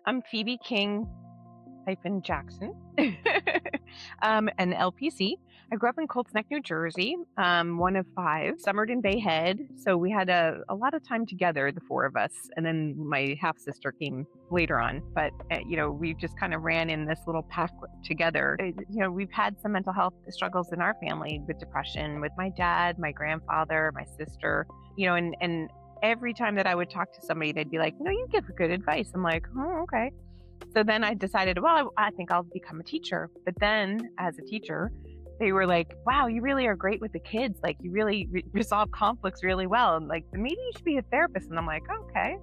I'm Phoebe King Jackson, an LPC. I grew up in Colts Neck, New Jersey, one of five, summered in Bay Head. So we had a lot of time together, the four of us. And then my half sister came later on. But, we just kind of ran in this little pack together. We've had some mental health struggles in our family with depression, with my dad, my grandfather, my sister, and every time that I would talk to somebody, they'd be like, you give good advice. I'm like, oh, okay. So then I decided, well, I think I'll become a teacher. But then as a teacher, they were like, wow, you really are great with the kids. Like you really resolve conflicts really well. And like, maybe you should be a therapist. And I'm like, okay.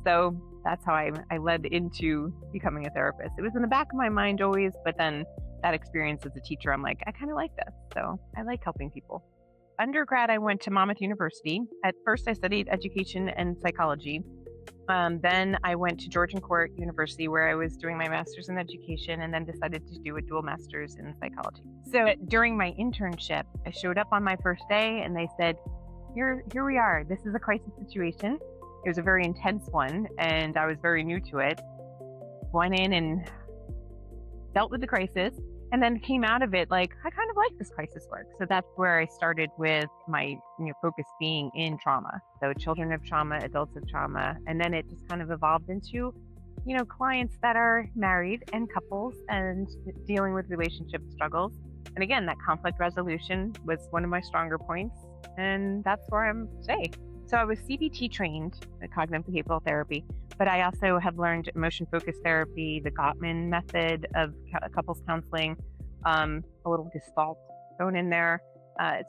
So that's how I led into becoming a therapist. It was in the back of my mind always, but then that experience as a teacher, I'm like, I kind of like this. So I like helping people. Undergrad, I went to Monmouth University. At first, I studied education and psychology. Then I went to Georgian Court University where I was doing my master's in education and then decided to do a dual master's in psychology. So during my internship, I showed up on my first day and they said, here we are. This is a crisis situation. It was a very intense one and I was very new to it. Went in and dealt with the crisis and then came out of it like, I kind of like this crisis work. So that's where I started with my focus being in trauma. So children of trauma, adults of trauma. And then it just kind of evolved into, clients that are married and couples and dealing with relationship struggles. And again, that conflict resolution was one of my stronger points. And that's where I'm today. So I was CBT trained, cognitive behavioral therapy, but I also have learned emotion-focused therapy, the Gottman method of couples counseling, a little Gestalt thrown in there.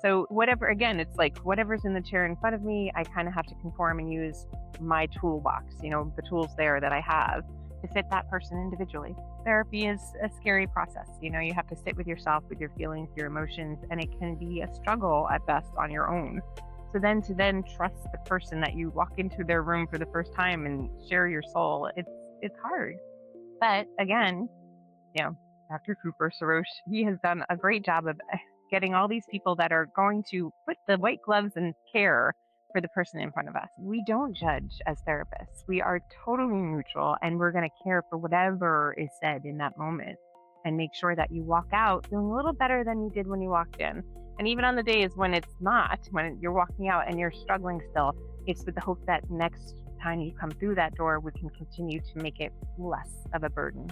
So whatever, again, it's like whatever's in the chair in front of me, I kind of have to conform and use my toolbox, the tools there that I have to fit that person individually. Therapy is a scary process. You have to sit with yourself, with your feelings, your emotions, and it can be a struggle at best on your own. So then to trust the person that you walk into their room for the first time and share your soul, it's hard. But again, Dr. Cooper Sarosh, he has done a great job of getting all these people that are going to put the white gloves and care for the person in front of us. We don't judge as therapists. We are totally neutral and we're going to care for whatever is said in that moment and make sure that you walk out feeling a little better than you did when you walked in. And even on the days when it's not, when you're walking out and you're struggling still, it's with the hope that next time you come through that door, we can continue to make it less of a burden.